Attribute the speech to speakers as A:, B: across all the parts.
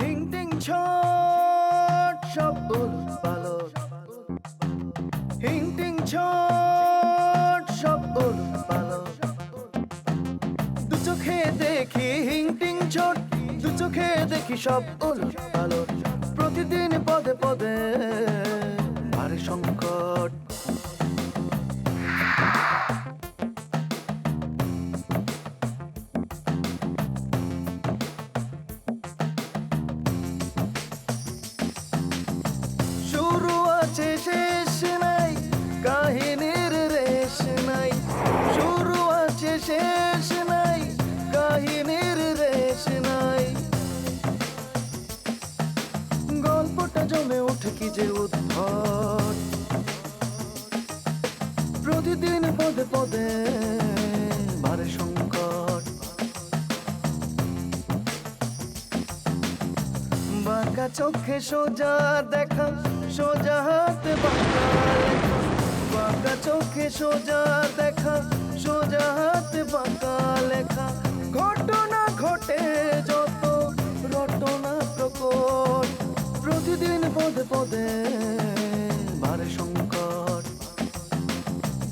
A: হিং টিং ছট সব উলট পালট, হিং টিং ছট সব উলট পালট। দু চোখে দেখি হিং টিং ছট, দু চোখে দেখি সব উলট পালট। প্রতিদিন পদে পদে ভারে সংকট। শুরু আছে শেষ নাই, কাহিনীর রেশ নাই। শুরু আছে শেষ নাই, কাহিনীর রেশ নাই। গল্পটা জমে ওঠে কি যে উদ্ভট। প্রতিদিন পদে পদে ভারে সংকট। বাঁকা চোখে সোজা দেখা, সোজা হাতে বাঁকা লেখা। বাঁকা চোখে সোজা দেখা, সোজা হাতে বাঁকা লেখা। ঘটনা ঘটে যত রটনা প্রকট। প্রতিদিন পদে পদে ভারে সংকট।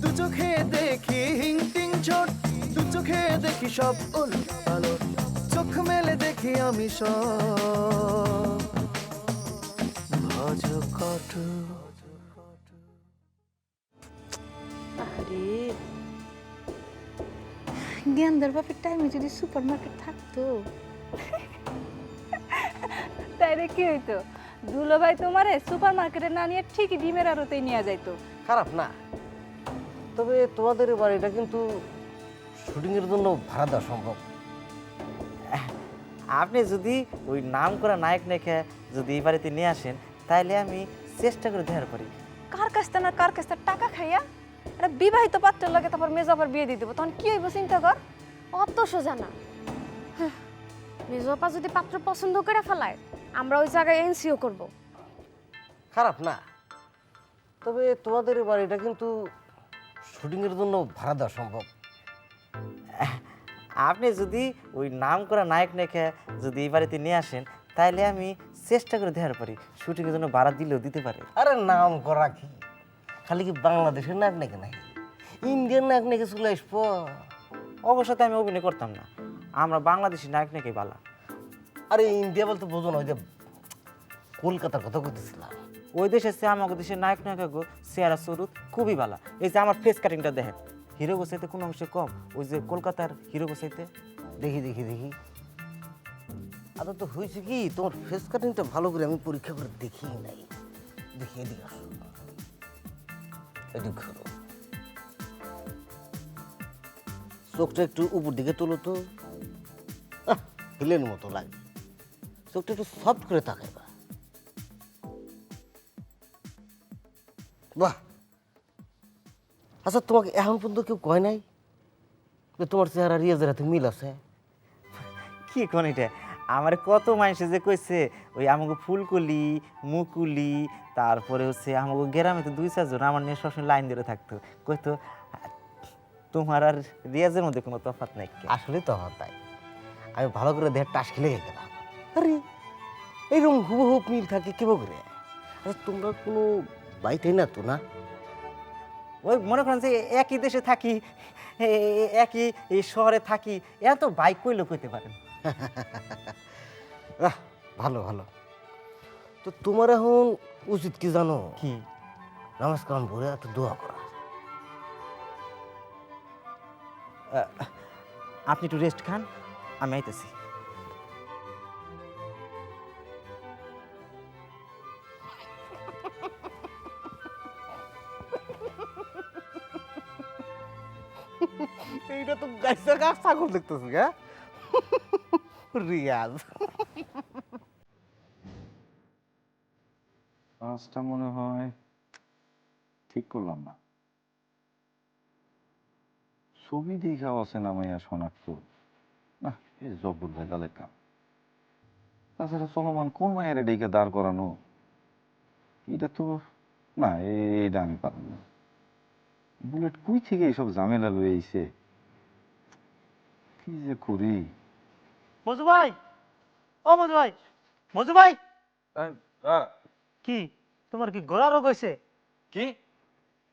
A: দু চোখে দেখি হিং টিং ছোট, দু চোখে দেখি সব উলট পালট। চোখ মেলে দেখি আমি সব ভজকট।
B: আরে জ্ঞানদার বাপের টাইমে যদি সুপার মার্কেট থাকতো তাইলে কি হইতো, দুলো ভাই তোমারে সুপার মার্কেটে না নিয়ে ঠিকই ডিমের আড়তেই নিয়ে যাইতো।
C: খারাপ না, তবে তোমাদের বাড়িটা কিন্তু শুটিংয়ের জন্য ভাড়া দেওয়া সম্ভব।
D: আপনি যদি ওই নাম করা নায়ক নায়িকা যদি এই বাড়িতে নিয়ে আসেন, তাহলে আমি চেষ্টা করে দেখার পারি।
B: কার কাছটা না কার কাছটা টাকা খাইয়া একটা বিবাহিত পাত্রের লাগে তারপর মেজাবার বিয়ে দিয়ে দেবো, তখন কি হইব চিন্তা কর।
E: অত সোজা না। মেজপা যদি পাত্র পছন্দ করে ফেলায়, আমরা ওই জায়গায় এনসিও করব।
C: খারাপ না, তবে তোমাদের বাড়িটা কিন্তু শুটিংয়ের জন্য ভাড়া দেওয়া সম্ভব।
D: আপনি যদি ওই নাম করা নায়ক নায়িকা যদি এই বাড়িতে নিয়ে আসেন, তাহলে আমি চেষ্টা করে দেখার পারি, শুটিংয়ের জন্য ভাড়া দিলেও দিতে পারে।
C: আরে নাম করা কি, খালি কি বাংলাদেশের নায়ক নাকি নাই, ইন্ডিয়ান নায়ক নাকি চলে আসবো।
D: অবশ্যই আমি অভিনয় করতাম না, আমরা বাংলাদেশি নায়ক নায়িকাই বালা।
C: আরে ইন্ডিয়া বলতে বোঝো না, ওই যে কলকাতার কথা বলতেছিলাম।
D: ওই দেশের চেয়ে আমাদের দেশের নায়ক নায়িকা চেহারা চরুত খুবই ভালো। এই যে আমার ফেস কাটিংটা দেখেন, হিরো গোসাইতে কোনো অংশে কম, ওই যে কলকাতার হিরো গোসাইতে।
C: দেখি দেখি দেখি, আচ্ছা তো হয়েছে কি, তোমার ফেস কাটিংটা ভালো করে আমি পরীক্ষা করে দেখি নাই। দেখি এদিকে আসো, এদিকে ঘুরো, চোখটা একটু উপর দিকে তোলো তো। হিলের মতো লাগে, চোখটা একটু সফট করে তাকাইবা। বাহ, আচ্ছা তোমাকে এখন পর্যন্ত কেউ কয় নাই যে তোমার চেহারা রিয়াজের হাতে মিল আছে?
D: কি কোন এটা, আমার কত মানুষে যে কইছে ওই আমাকে ফুলকলি মুকুলি, তারপরে হচ্ছে আমাকে গ্রামে তো 2-4 জন আমার নিয়ে সবসময় লাইন ধরে থাকতো, কইতো তোমার আর রিয়াজের মধ্যে কোনো তফাৎ নাই।
C: আসলে তো তাই, আমি ভালো করে দেহের টাস খেলে গেলাম। আরে এইরকম হুবহু মিল থাকে কেবো করে? আচ্ছা তোমরা কোনো বাইটাই না তো না?
D: ওই মনে করেন যে একই দেশে থাকি, একই এই শহরে থাকি, এত বাইক কইলেও কইতে পারেন।
C: আহ, ভালো ভালো। তো তোমার এখন উচিত কি জানো?
D: কি?
C: নামাজ কালাম পড়ে একটু দোয়া করা।
D: আপনি একটু রেস্ট খান, আমি আইতেছি।
C: এইটা তো গাছের গাছ ছাগল দেখতেছি। হ্যাঁ রিয়াজ,
F: কাজটা মনে হয় ঠিক করলাম না। ছবি দেখাও আছে নামাইয়া শনাক্ত না, এ জব্বর ভেজালের কাম। তাছাড়া চলমান কোন মায়ের ডেকে দাঁড় করানো, এটা তো না, এইটা আমি পারব না। বুলেট কুই থেকে এইসব ঝামেলা লয়ে আইছে, কি যে করি।
G: মজু ভাই, ও মজু ভাই কি তোমার কি ঘোড়া রোগ হয়েছে?
F: কি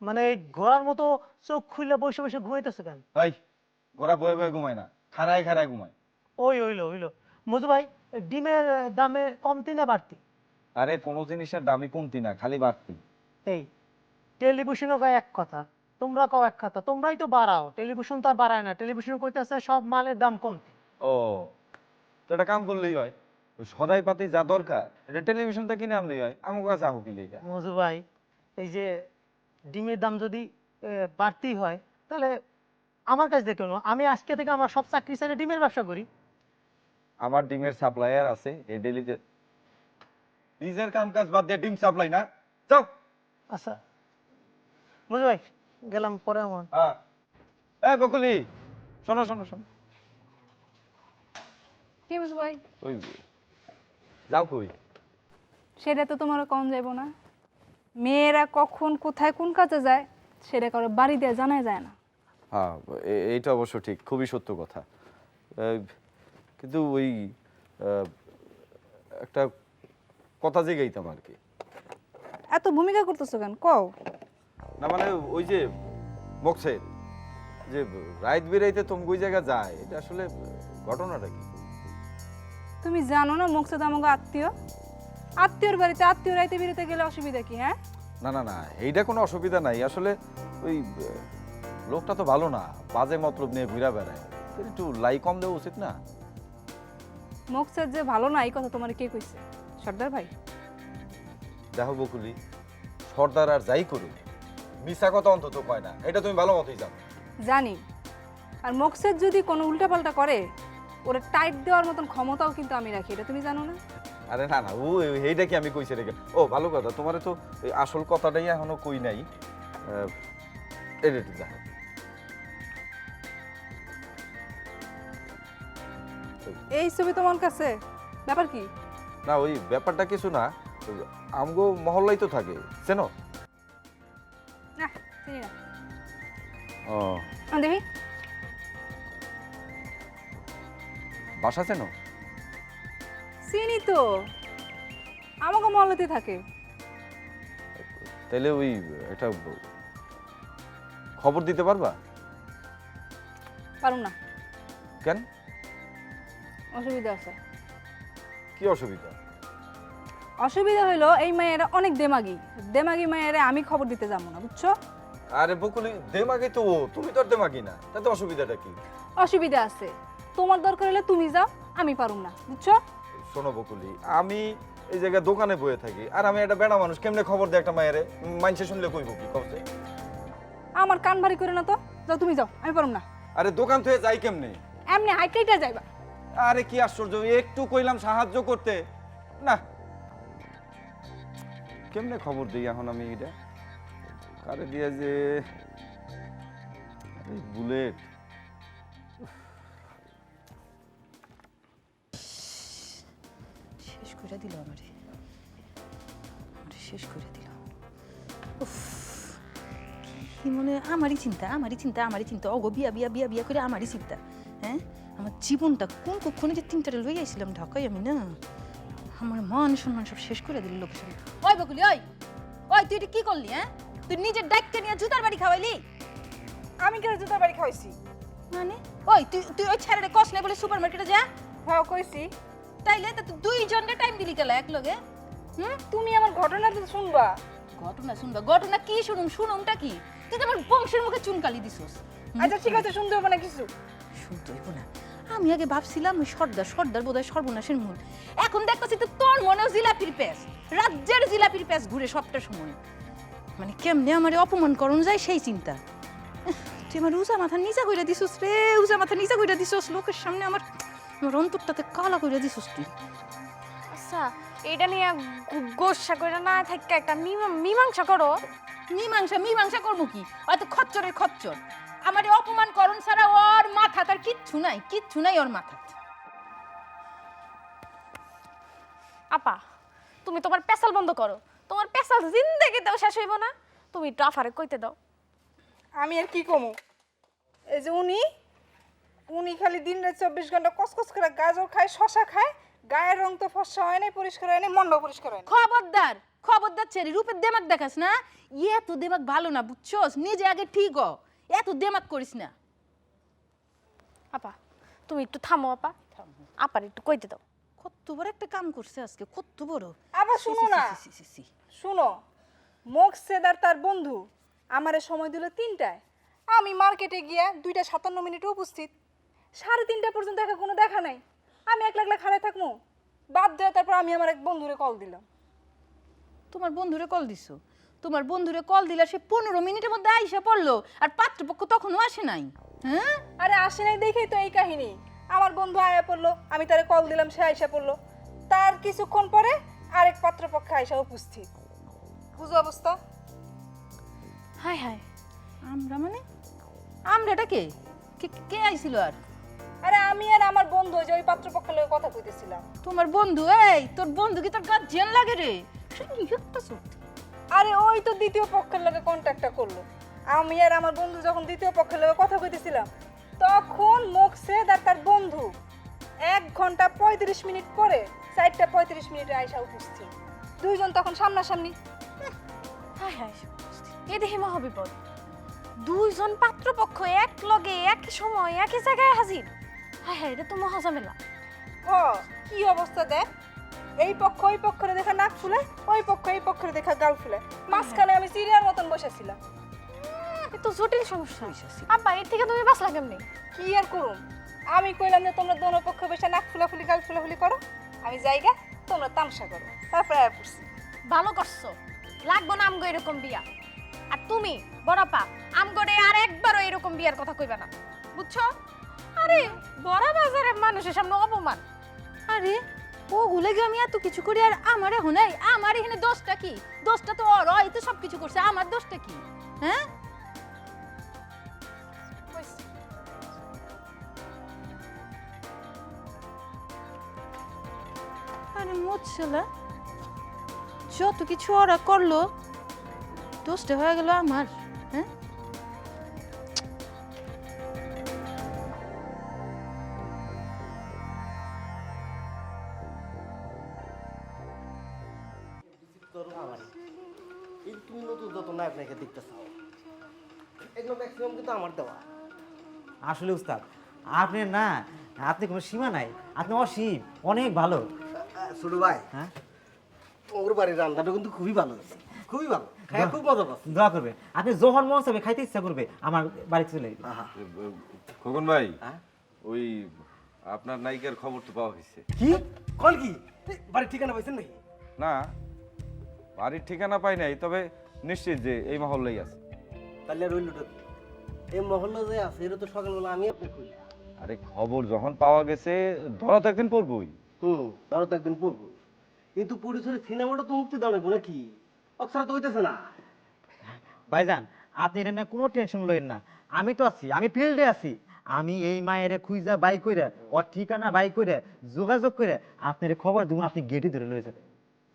G: মানে ঘোড়ার মতো চোখ খুলে বসে বসে ঘুমাইতেছে কেন?
F: ভাই ঘোড়া বয়ে বয়ে ঘুমায় না, খাড়ায় খাড়ায় ঘুমায়।
G: ওই হইলো মজু ভাই, ডিমের দামে কমতি না বাড়তি?
F: আরে কোনো জিনিসের দামই কমতি না, খালি বাড়তি।
G: এই টেলিভিশনও কয় এক কথা, তোমরা কও এক কথা, তোমরাই তো বাড়াও, টেলিভিশন তো আর বাড়ায় না। টেলিভিশন কইতেছে সব মালের দাম কমতি।
F: ও তো এটা কাম করলেই হয়, ওই সদাই পাতি যা দরকার এটা টেলিভিশনটা কিনে আনলেই হয়, আমার কাছে আহো কিনলেই হয়।
G: মজু ভাই, এই যে ডিমের দাম যদি বাড়তি হয় তাহলে আমার কাছে দেখো, আমি আজকে থেকে আমার সব চাকরি ছেড়ে ডিমের ব্যবসা করি।
F: আমার ডিমের সাপ্লায়ার আছে, এই ডেলিতে নিজের কাম কাজ বাদ দিয়ে ডিম সাপ্লাই না, যাও।
G: আচ্ছা মজু ভাই, গেলাম পরে আমার।
F: হ্যাঁ এই বকুলি, শোনো শোনো শোনো,
B: কি বুঝ ভাই?
F: ওই যাও কই?
B: সেটা তো তোমার কম যাইব না। মেয়েরা কখন কোথায় কোন কাজে যায় সেটা কারো বাড়ি দিয়ে জানা যায় না।
F: হ্যাঁ এইটা অবশ্য ঠিক, খুবই সত্য কথা। কিন্তু ওই একটা কথা জিগাইতাম আর কি।
B: এত ভূমিকা করতেছো কেন কও?
F: না মানে ওই যে বকছে যে রাইত বেরাইতে তুমি ওই জায়গা যায়, এটা আসলে ঘটনাটা কি?
B: তুমি জানো না মকসুদ আমাকে আত্মীয়, আত্মীয়র বাড়িতে আত্মীয় রাইতে বেরোতে গেলে অসুবিধা কি? হ্যাঁ
F: না না না, এইটা কোনো অসুবিধা নাই। আসলে ওই লোকটা তো ভালো না, বাজে মতলব নিয়ে ঘুরা বেড়ায়, একটু লাই কম দেওয়া উচিত না?
B: মকসুদ যে ভালো না এই কথা তোমার কে কইছে? সর্দার ভাই?
F: দেখো বকুলি, সর্দার আর যাই করুক মিশা কথা অন্তত কয় না, এটা তুমি ভালো মতোই জানো।
B: জানি। আর মকসুদ যদি কোনো উল্টাপাল্টা করে ওরা টাইট দেওয়ার মতন ক্ষমতাও কিন্তু আমি রাখি, এটা তুমি জানো না?
F: আরে না না, ও এইটা কি আমি কইছি রেখে? ও ভালো কথা, তোমার তো এই আসল কথাটাই এখনো কই নাই। এটা একটু দেখো।
B: এই ছবি তোমার কাছে ব্যাপার কি?
F: না ওই ব্যাপারটা কিছু না, আমগো মহল্লাই তো থাকে, চেনো?
B: না চিনি না।
F: ও
B: দেখি
F: বাসা চেনো?
B: চিনি তো, আমাকে মহল্লাতে থাকে।
F: তাইলে ওই একটা খবর দিতে পারবা?
B: পারুম না।
F: কেন?
B: অসুবিধা আছে।
F: কি অসুবিধা?
B: অসুবিধা হইলো এই মায়েরা অনেক দেমাগি, দেমাগি মায়েরা আমি খবর দিতে যাবো না, বুঝছো?
F: আরে বকুলি, দেমাগি তো ও, তুমি তো আর দেমাগি না, তাতে অসুবিধাটা কি?
B: অসুবিধা আছে, তোমার দরকার হলে তুমি যাও, আমি পারুম না, বুঝছো?
F: শোনো বকুলি, আমি এই জায়গায় দোকানে বয়ে থাকি, আর আমি একটা বেড়া মানুষ, কেমনে খবর দেয় একটা মায়েরে? মানুষে শুনলে কইব কি খবর?
B: আমার কান ভারী করে না তো, যাও তুমি যাও, আমি পারুম না।
F: আরে দোকান থেকে যাই কেমনে?
B: এমনি হাইটাইটা যাইবা।
F: আরে কি আশ্চর্য, একটু কইলাম সাহায্য করতে, না কেমনে খবর দিই এখন আমি? এটা কারে দিয়া যে বুলেট,
H: শেষ করে দিল আমারে, শেষ করে দিল। উফ, কি মনে আমারই চিন্তা, আমারই চিন্তা, আমারই চিন্তা। অগো বিয়া বিয়া বিয়া বিয়া করে আমারই চিন্তা। হ্যাঁ, আমার জীবনটা কোন কক্ষণে যে তিনটারে লই আইছিলাম ঢাকায় আমি, না আমার মান সম্মান সব শেষ করে দিল লোকের সামনে। ওই বকুলি, ওই ওই তুই এটা কি করলি? হ্যাঁ, তুই নিজের ডাইকটা নিয়ে জুতার বাড়ি খাওয়াইলি।
B: আমি কেন জুতার বাড়ি খাওয়াইছি?
H: মানে ওই তুই তুই ওই ছেলেরে কষ্ট নাই বলে সুপার মার্কেটে যা।
B: হ্যাঁ কইছি।
H: তাইলে তা তুই দুইজনকে টাইম দিলি গেল এক লগে।
B: তুমি আমার ঘটনা তো শুনবা।
H: ঘটনা শুনবা? ঘটনা কি শুনুম? শুনুমটা কি? তুই তো আমার বংশের মুখে চুনকালি দিছস।
B: আচ্ছা ঠিক আছে, শুনতে হবে না কিছু?
H: শুনতে হইব না। আমি আগে ভাবছিলাম ওই সর্দার সর্দার বোধহয় সর্বনাশের মূল। এখন দেখতেছি তো তোর মনেও জিলাপির প্যাস, রাজ্যের জিলাপির প্যাস ঘুরে সবটা সময়। মানে কেমনে আমারে অপমান করণ যায় সেই চিন্তা। তুই আমার উজা মাথা নিচা কইরা দিছস রে, উজা মাথা নিচা কইরা দিছস লোকের সামনে। আমার আমার অন্তরটাতে কালা কইরা দিছস তুই।
E: আচ্ছা এটা নিয়ে গোসা করে না থাকে একটা মীমাংসা করো।
H: মীমাংসা করবো কি? হয়তো খচ্চরের খচ্চর। আমারে অপমান করণ ছাড়া ওর মাথা তার কিচ্ছু নাই, কিচ্ছু নাই ওর মাথা।
E: আপা তুমি তোমার পেশাল বন্ধ করো, তোমার পেশাল জিন্দেগিতেও শেষ হইব না। তুমি একটু আফারে কইতে দাও।
B: আমি আর কি কমু? এই যে উনি খালি দিন রাত 24 ঘন্টা কসকস করে গাজর খায়, শশা খায়, গায়ের রং তো ফর্সা হয় নাই, পরিষ্কার হয় নাই, মনটাও পরিষ্কার হয় না।
H: খবরদার খবরদার ছেড়ে রূপের দেমাক দেখাস না, এত দেমাক ভালো না বুঝছস, নিজে আগে ঠিক হ, এত দেমাক করিস না।
E: আপা তুমি একটু থামো আপা, আপার একটু কইতে দাও।
H: কত বড় একটা কাম করছে আজকে, কত বড়।
B: আবার শুনো না, শুনো, মোকসেদ আর তার বন্ধু আমারে সময় দিল 3টায়, আমি মার্কেটে গিয়া 2:57 উপস্থিত, 3:30 পর্যন্ত কোনো দেখা নাই। আমি একলা একলা খাড়ায় থাকবো, বাদ দেওয়া। তারপর আমি আমার এক বন্ধুরে কল দিলাম।
H: তোমার বন্ধুরে কল দিছো? তোমার বন্ধুরে কল দিলা, সে 15 মিনিটের মধ্যে আইসা পড়লো, আর পাত্রপক্ষ তখনও আসে নাই। হ্যাঁ,
B: আরে আসে নাই দেখেই তো এই কাহিনী। আমার বন্ধু আয়া পড়লো, আমি তারে কল দিলাম, সে আইসা পড়লো। তার কিছুক্ষণ পরে আরেক পাত্রপক্ষ আইসা উপস্থিত। বুঝো অবস্থা?
E: হায় হায়,
H: আমরা মানে আমরাটা কে কে কে আইছিল? আর
B: আরে আমি আর আমার বন্ধু ওই যে ওই পাত্রপক্ষের লগে কথা কইতেছিলাম।
H: তোমার বন্ধু? এই তোর বন্ধু কি তোর গার্জিয়ান লাগে রে? সে একটা সত্যি।
B: আরে ওই তো দ্বিতীয় পক্ষের লগে কন্ট্যাক্টটা করলো। আমি আর আমার বন্ধু যখন দ্বিতীয় পক্ষের লগে কথা কইতেছিলাম, তখন মোকসেদ আর তার বন্ধু 1 ঘন্টা 35 মিনিট পরে 4:35 আইসা উপস্থিত। দুইজন তখন সামনাসামনি।
E: হায় হায়, এ দেখি মহাবিপদ। দুইজন পাত্রপক্ষ এক লগে একই সময় একই জায়গায় হাজির। হায় হায়, এটা তো মহাঝামেলা।
B: ও কি অবস্থা দেখ, এই পক্ষ ওই পক্ষের দেখা নাক ফুলে, ওই পক্ষ এই পক্ষের দেখা গাল ফুলে, মাঝখানে আমি চিড়িয়ার মতন বসেছিলাম।
E: এ তো জটিল সমস্যা। আব্বা এর থেকে তুমি বাঁচলা কেমনি?
B: কি আর করুম, আমি কইলাম যে তোমরা দোনো পক্ষ বসে নাক ফুলাফুলি গাল ফুলাফুলি করো, আমি জায়গা তোমরা তামসা করো। তারপরে আয়া পড়ছি।
E: ভালো করছো, লাগবো না আমগো এরকম বিয়া। আর তুমি বড়পা আমগোরে আর একবারও এরকম বিয়ার কথা কইবা না, বুঝছো? আরে বড় বাজারের মানুষের সামনে অপমান।
H: আরে ওগুলো গিয়ে আমি এত কিছু করি, আর আমার এখন এই আমার এখানে দোষটা কি? দোষটা তো ওর, ওই তো সব কিছু করছে, আমার দোষটা কি? হ্যাঁ, আরে মোচ্ছলা, যত কিছু ওরা করলো, দোষটা হয়ে গেল আমার। হ্যাঁ,
C: এই তুমি নতুন যত নায়ক নায়িকা দেখতেছ, এগুলো ম্যাক্সিমাম কিন্তু আমার দেওয়া।
D: আসলে উস্তাদ আপনি না, আপনি কোনো সীমা নাই, আপনি অসীম, অনেক ভালো।
C: ছোট ভাই,
D: হ্যাঁ,
C: ওর বাড়ির রান্নাটা কিন্তু খুবই ভালো হয়েছে, খুবই ভালো, খাই খুব মজা পাচ্ছি।
D: দোয়া করবেন, আপনি যখন মন চাবে খাইতে ইচ্ছা করবে আমার বাড়িতে চলে আসবে।
F: খোকন ভাই,
C: হ্যাঁ?
F: ওই আপনার নায়িকার খবর তো পাওয়া হয়েছে।
C: কি কল কি বাড়ির ঠিকানা পাইছেন নাকি?
F: না, বাড়ির ঠিকানা পাই নাই, তবে নিশ্চিত যে এই মহল্লাই আছে।
C: তাহলে রইলটা এই মহল্লা যে আছে, এটা তো সকালবেলা আমি আপনি খুঁজি।
F: আরে খবর যখন পাওয়া গেছে, ধরা তো একদিন পড়বই।
C: তারও তো একদিন পড়বো, কিন্তু পরিচয়ের সিনেমাটা তো মুক্তি দাও নাকি নাকি? অক্সরা তো হইতেছে না।
D: ভাইজান আপনি এটা নিয়ে কোনো টেনশন লইেন না, আমি তো আছি, আমি ফিল্ডে আছি। আমি এই মায়ের খুঁজা বাই করে, ওর ঠিকানা বাই করে, যোগাযোগ করে আপনার খবর দেবো, আপনি গেটে ধরে লয়ে যাবেন।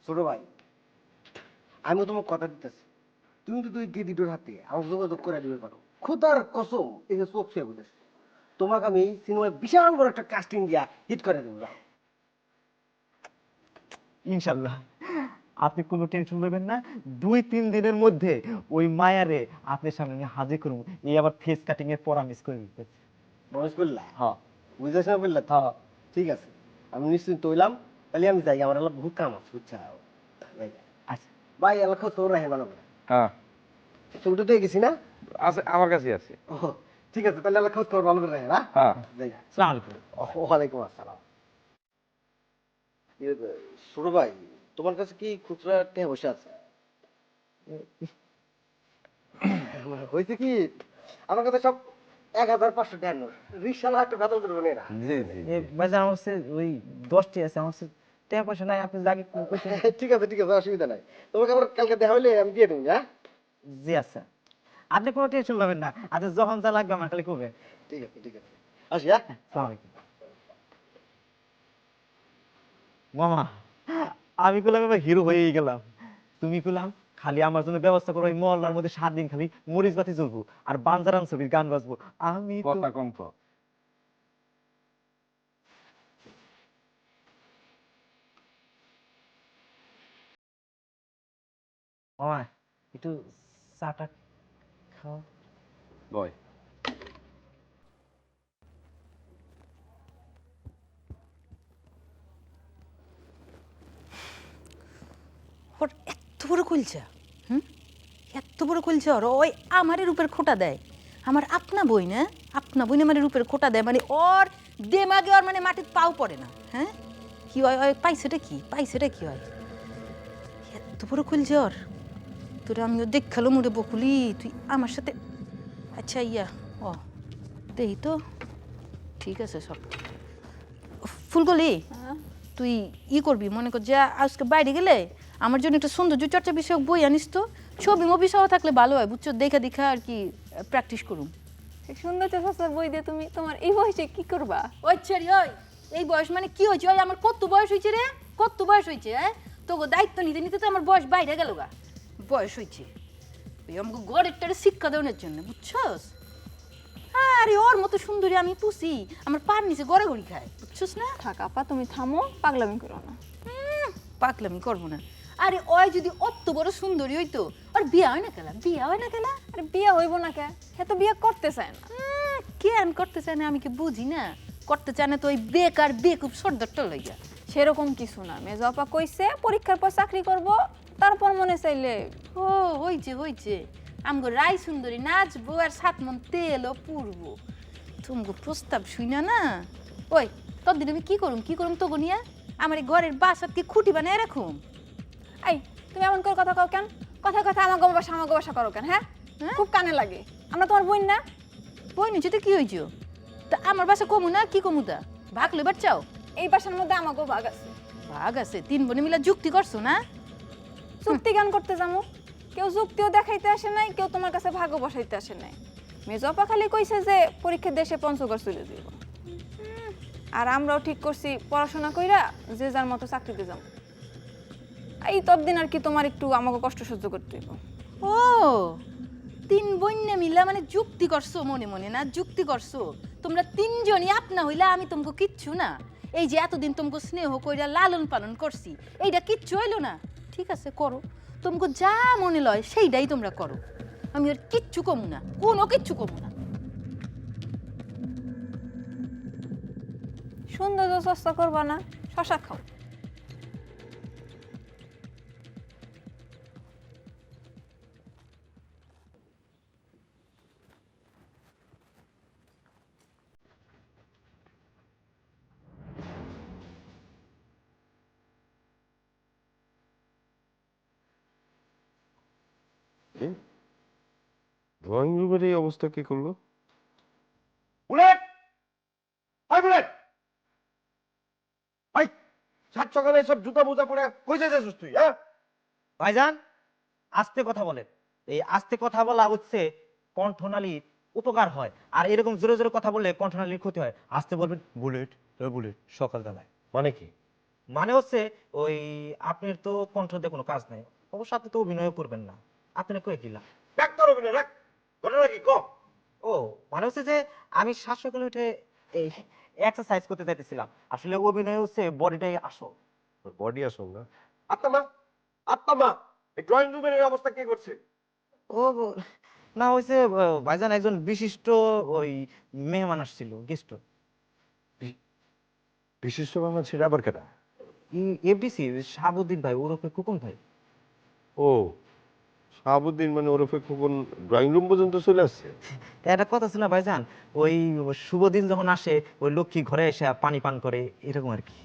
C: ছোট ভাই, আমিও তোমাকে কথা দিতেছি, তুমি তো তুই গেদিটোর হাতে আমার যোগাযোগ করে দিতে পারো। খোদার কসম, এই যে চোখ শেয়া বলেছে, তোমাকে আমি সিনেমায় বিশাল বড় একটা কাস্টিং দিয়া হিট করে দেবো।
D: ইনশাল্লাহ আপনি কোনো টেনশন নেবেন না, 2-3 দিনের মধ্যে ওই মায়ারে আপনার সামনে আমি হাজির করবো। এই আবার ফেস কাটিং এর পর মিস করে দিতে।
C: বয়স করলা?
D: হ্যাঁ,
C: বুঝেছ না বললা? হ্যাঁ, ঠিক আছে, আমি নিশ্চিন্ত হইলাম। তাহলে আমি যাই, আমার এলাকা বহুত কাম আছে, বুঝছা?
D: আচ্ছা
C: ভাই, এলাকা তোর রাখে ভালো করে।
F: হ্যাঁ,
C: ছবিটা তো গেছি না?
F: আছে, আমার কাছে আছে।
C: ও ঠিক আছে, তাহলে এলাকা তোর ভালো করে রাখে না?
F: হ্যাঁ,
C: যাই।
D: আসসালামু আলাইকুম।
C: ওয়ালাইকুম আসসালাম। ছোট ভাই, তোমার কাছে কি খুচরা টাকা পয়সা আছে? হয়েছে কি, আমার কাছে সব 1500 টাকা নোট, রিক্সাওয়ালা একটা বেতন দেবো না।
F: জি জি।
D: ভাইজান আমার কাছে ওই 10টি আছে, আমার কাছে টাকা পয়সা নাই, আপনি যাকে কইছেন।
C: ঠিক আছে ঠিক আছে, অসুবিধা নাই, তোমাকে আবার কালকে দেখা হইলে আমি দিয়ে দেবো। হ্যাঁ
D: জি আচ্ছা, আপনি কোনো টেনশন নেবেন না, আপনি যখন যা লাগবে আমার খালি কবে।
C: ঠিক আছে ঠিক আছে, আসি। হ্যাঁ,
D: আসসালামু আলাইকুম। মামা আমি কইলাম এবার হিরো হয়েই গেলাম, তুমি কইলাম খালি আমার জন্য ব্যবস্থা করো, এই মহল্লার মধ্যে 7 দিন খালি মরিচ বাতি জ্বলবো আর বাঞ্জারান ছবির গান বাজবো। আমি তো-
F: কথা কম কর।
D: মামা একটু চাটা খাও।
F: বয়
H: ওর এত বড় কলচা, হুম, এত বড় কলচা ওর, ওই আমারই রূপের খোটা দেয়। আমার আপনা বই না, আপনা বই না মানে রূপের খোটা দেয়, মানে ওর দেমাগে ওর মানে মাটির পাও পড়ে না। হ্যাঁ, কি হয় ওই পাইছেটা কি, পাইছেটা কি হয়? এত বড় কলচা ওর, তোরা আমিও দেখালো মুড়ে বকুলি তুই আমার সাথে। আচ্ছা ইয়া, ও দেই তো, ঠিক আছে সব। ফুলকলি, তুই ই করবি, মনে কর যে আজকে বাইরে গেলে আমার জন্য একটা সৌন্দর্য চর্চা বিষয়ক বই আনিস তো। ছবি মবি সহ থাকলে ভালো হয়, বুঝছো? দেখা দেখা আর কি প্র্যাকটিস করুম।
B: সুন্দর চাচা বই দিয়ে তুমি তোমার এই বয়সে কি করবা?
H: ওই ছেড়ি ওই, এই বয়স মানে কি হয়েছে? ওই আমার কত বয়স হয়েছে রে, কত বয়স হয়েছে? হ্যাঁ, তোকে দায়িত্ব নিতে নিতে তো আমার বয়স বাইরে গেল গা। বয়স হয়েছে ওই আমাকে গড়েরটারে শিক্ষা দেওয়ার জন্য, বুঝছস? আরে ওর মতো সুন্দরী আমি পুষি, আমার পার নিচে গড়ে গড়ি খায়, বুঝছস না?
B: থাক আপা, তুমি থামো, পাগলামি করো না।
H: পাগলামি করবো না। আরে ওই যদি অত বড় সুন্দরী হইতো, আর বিয়া হয় না কেলা, বিয়া হয় না কেলা?
B: আরে বিয়া হইব না কে? হে তো বিয়া করতে চায় না।
H: কেন করতে চায় না আমি কি বুঝি না? করতে চায় না তো ওই বেকার বেকুব সর্দারটা লইয়া।
B: সেরকম কিছু না, মেজো আপা কইছে পরীক্ষার পর চাকরি করব, তারপর মনে চাইলে।
H: ও হইছে হইছে, আমগো রাই সুন্দরী নাচবো আর 7 মন তেলও পুরবো। তুমগো প্রস্তাব শুই না না। ওই ততদিন আমি কি করুম তো গনিয়া? আমার এই ঘরের বাসাত কি খুঁটি বানায় রাখুম?
B: এই তুমি এমন করে কথা কও কেন? কথা কথা আমাকে বাসা করো কেন? হ্যাঁ, খুব কানে লাগে। আমরা তোমার বোন না?
H: বই নিচে তো কি হয়েছ? তা আমার বাসা কমু না, কি কমু তা? ভাগ লইবার চাও?
B: এই বাসার মধ্যে আমাকেও ভাগ আছে।
H: ভাগ আছে, 3 বোনে মিলে যুক্তি করছো না?
B: চুক্তি গান করতে যাবো, কেউ যুক্তিও দেখাইতে আসে নাই, কেউ তোমার কাছে ভাগও বসাইতে আসে নাই। মেজো আপা খালি কইছে যে পরীক্ষার দেশে পঞ্চগড় চলে যাইব। আর আমরাও ঠিক করছি পড়াশোনা কইরা যে যার মতো চাকরিতে যাবো। এই ততদিন আর কি তোমার একটু আমাকে কষ্ট সহ্য করতে হইব।
H: ও 3 বন্যা মিলা মানে যুক্তি করছো মনে মনে না? যুক্তি করছো তোমরা 3 জনই আপনা হইলা, আমি তোমাকে কিচ্ছু না। এই যে এতদিন তোমাকে স্নেহ কইরা লালন পালন করছি, এইটা কিচ্ছু হইলো না। ঠিক আছে করো, তোমাকে যা মনে লয় সেইটাই তোমরা করো, আমি আর কিচ্ছু কমু না, কোনো কিচ্ছু কমু না।
B: সৌন্দর্য চর্চা করবা না, শশা খাও।
I: ড্রয়িং রুমের এই অবস্থা কে করলো?
C: বুলেট, হাই বুলেট, হাই, সাত সকালে সব জুতা মুজা পরে কই যাইছিস তুই? হ্যাঁ
D: ভাইজান আস্তে কথা বলেন। এই আস্তে কথা বলা হচ্ছে কণ্ঠনালীর উপকার হয়, আর এরকম জোরে জোরে কথা বললে কণ্ঠনালীর ক্ষতি হয়। আস্তে বলবেন বুলেট বুলেট সকালবেলায়।
C: মানে কি?
D: মানে হচ্ছে ওই আপনার তো কণ্ঠ দিয়ে কোনো কাজ নেই, অবশ্য আপনি তো অভিনয় করবেন না, আপনার কয়ে কিলা
C: ডাক্তার অভিনয় রাখ, ঘটনা কি কম?
D: ও মানে হচ্ছে যে আমি 7 সকালে উঠে এই এক্সারসাইজ করতে যাইতেছিলাম, আসলে অভিনয় হচ্ছে বডিটাই আসল।
I: বডি আসল না?
C: আত্মা এই ড্রয়িং রুমের এই অবস্থা কে করছে?
D: ও না হয়েছে ভাইজান একজন বিশিষ্ট ওই মেহমান আসছিল, গেস্ট।
I: বিশিষ্ট মেহমান সেটা আবার কেটা?
D: এফডিসি শাহাবুদ্দিন ভাই, ওরফে খোকন ভাই।
I: ও শাহাবুদ্দিন মানে ওরফে খোকন ড্রয়িং রুম পর্যন্ত চলে আসছে?
D: একটা কথা ছিল ভাইজান, ওই শুভ দিন যখন আসে ওই লক্ষ্মী ঘরে এসে পানি পান করে, এরকম আর কি।